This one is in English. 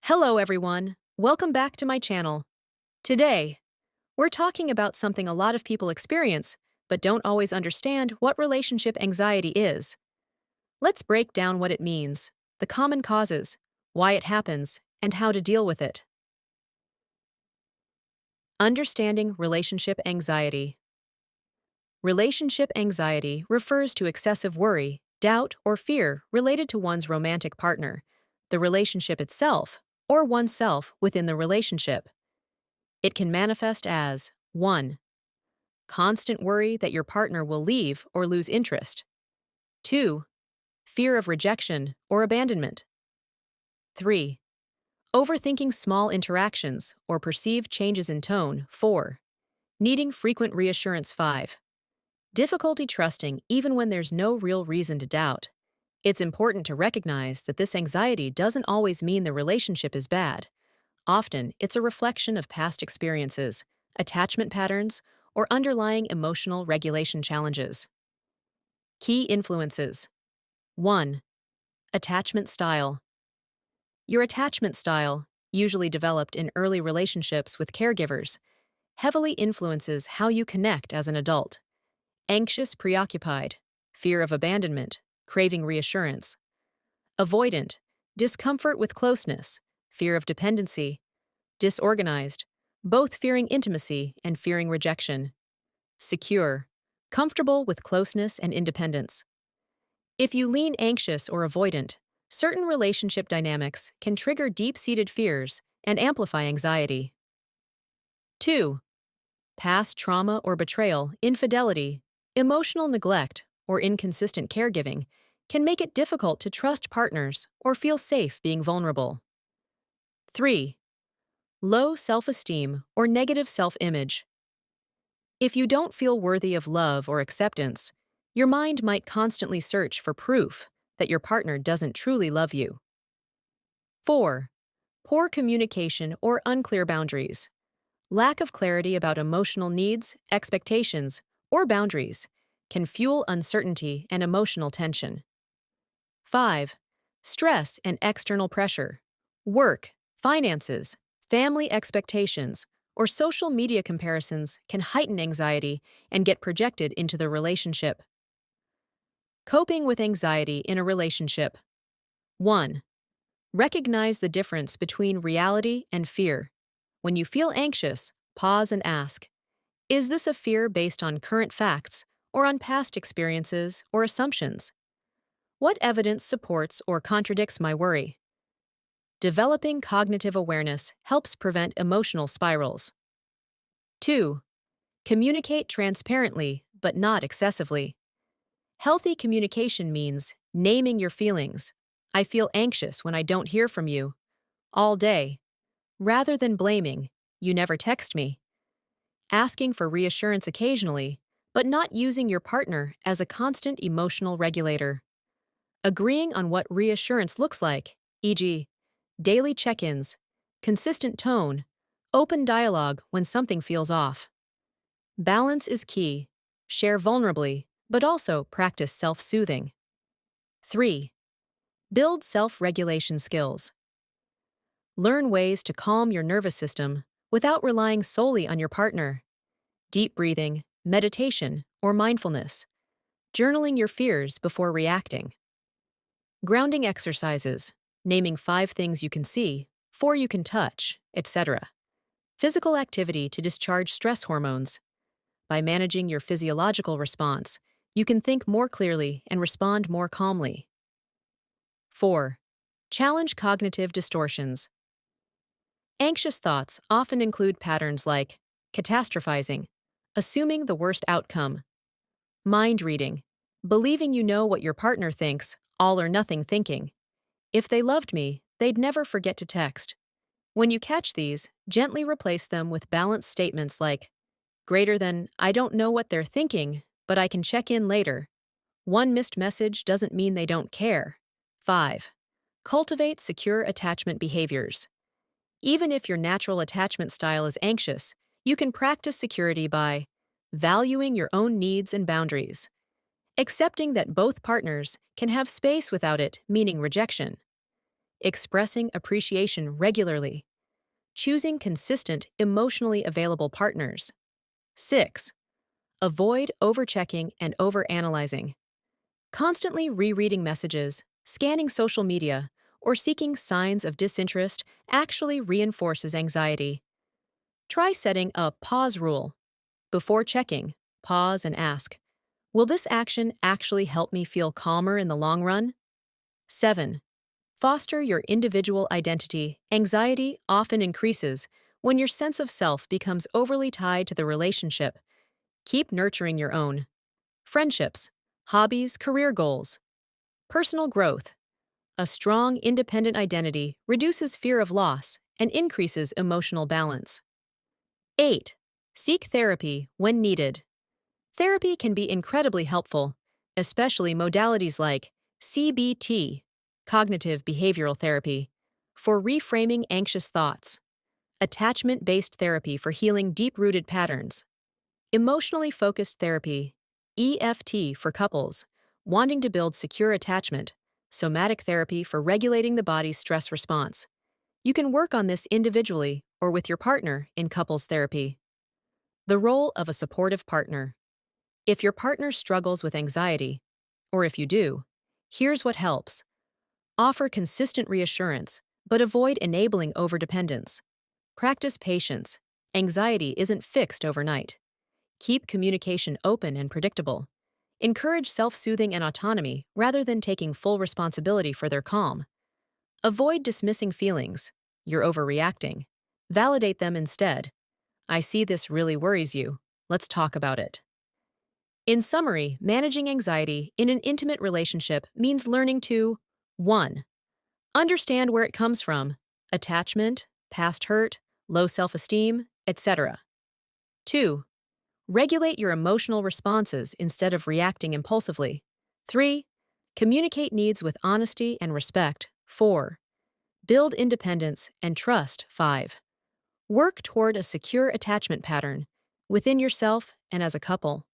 Hello, everyone. Welcome back to my channel. Today, we're talking about something a lot of people experience, but don't always understand what relationship anxiety is. Let's break down what it means, the common causes, why it happens, and how to deal with it. Understanding relationship anxiety. Relationship anxiety refers to excessive worry, doubt, or fear related to one's romantic partner, the relationship itself, or oneself within the relationship. It can manifest as 1. Constant worry that your partner will leave or lose interest. 2. Fear of rejection or abandonment. 3. Overthinking small interactions or perceived changes in tone. 4. Needing frequent reassurance. 5. Difficulty trusting even when there's no real reason to doubt. It's important to recognize that this anxiety doesn't always mean the relationship is bad. Often, it's a reflection of past experiences, attachment patterns, or underlying emotional regulation challenges. Key influences. 1. Attachment style. Your attachment style, usually developed in early relationships with caregivers, heavily influences how you connect as an adult. Anxious, preoccupied, fear of abandonment, craving reassurance. Avoidant, discomfort with closeness, fear of dependency. Disorganized, both fearing intimacy and fearing rejection. Secure, comfortable with closeness and independence. If you lean anxious or avoidant, certain relationship dynamics can trigger deep-seated fears and amplify anxiety. 2. Past trauma or betrayal, infidelity, emotional neglect, or inconsistent caregiving can make it difficult to trust partners or feel safe being vulnerable. 3. Low self-esteem or negative self-image. If you don't feel worthy of love or acceptance, your mind might constantly search for proof that your partner doesn't truly love you. 4. Poor communication or unclear boundaries. Lack of clarity about emotional needs, expectations, or boundaries can fuel uncertainty and emotional tension. 5. Stress and external pressure. Work, finances, family expectations, or social media comparisons can heighten anxiety and get projected into the relationship. Coping with anxiety in a relationship. 1. Recognize the difference between reality and fear. When you feel anxious, pause and ask, is this a fear based on current facts or on past experiences or assumptions? What evidence supports or contradicts my worry? Developing cognitive awareness helps prevent emotional spirals. 2. Communicate transparently, but not excessively. Healthy communication means naming your feelings. I feel anxious when I don't hear from you all day, rather than blaming, you never text me. Asking for reassurance occasionally, but not using your partner as a constant emotional regulator. Agreeing on what reassurance looks like, e.g., daily check-ins, consistent tone, open dialogue when something feels off. Balance is key. Share vulnerably, but also practice self-soothing. 3. Build self-regulation skills. Learn ways to calm your nervous system without relying solely on your partner. Deep breathing, meditation, or mindfulness. Journaling your fears before reacting. Grounding exercises, naming 5 things you can see, 4 you can touch, etc. Physical activity to discharge stress hormones. By managing your physiological response, you can think more clearly and respond more calmly. 4. Challenge cognitive distortions. Anxious thoughts often include patterns like catastrophizing, assuming the worst outcome, mind reading, believing you know what your partner thinks, all or nothing thinking. If they loved me, they'd never forget to text. When you catch these, gently replace them with balanced statements like, greater than, I don't know what they're thinking, but I can check in later. One missed message doesn't mean they don't care. 5. Cultivate secure attachment behaviors. Even if your natural attachment style is anxious, you can practice security by valuing your own needs and boundaries, accepting that both partners can have space without it, meaning rejection, Expressing appreciation regularly. Choosing consistent, emotionally available partners. 6. Avoid overchecking and overanalyzing. Constantly rereading messages, scanning social media, or seeking signs of disinterest actually reinforces anxiety. Try setting a pause rule. Before checking, pause and ask, will this action actually help me feel calmer in the long run? 7. Foster your individual identity. Anxiety often increases when your sense of self becomes overly tied to the relationship. Keep nurturing your own friendships, hobbies, career goals, personal growth. A strong, independent identity reduces fear of loss and increases emotional balance. 8. Seek therapy when needed. Therapy can be incredibly helpful, especially modalities like CBT, cognitive behavioral therapy, for reframing anxious thoughts, attachment based therapy for healing deep rooted patterns, emotionally focused therapy, EFT for couples wanting to build secure attachment, somatic therapy for regulating the body's stress response. You can work on this individually or with your partner in couples therapy. The role of a supportive partner. If your partner struggles with anxiety, or if you do, here's what helps. Offer consistent reassurance, but avoid enabling overdependence. Practice patience. Anxiety isn't fixed overnight. Keep communication open and predictable. Encourage self-soothing and autonomy rather than taking full responsibility for their calm. Avoid dismissing feelings. You're overreacting. Validate them instead. I see this really worries you. Let's talk about it. In summary, managing anxiety in an intimate relationship means learning to 1. Understand where it comes from attachment, past hurt, low self esteem, etc. 2. Regulate your emotional responses instead of reacting impulsively. 3. Communicate needs with honesty and respect. 4. Build independence and trust. 5. Work toward a secure attachment pattern within yourself and as a couple.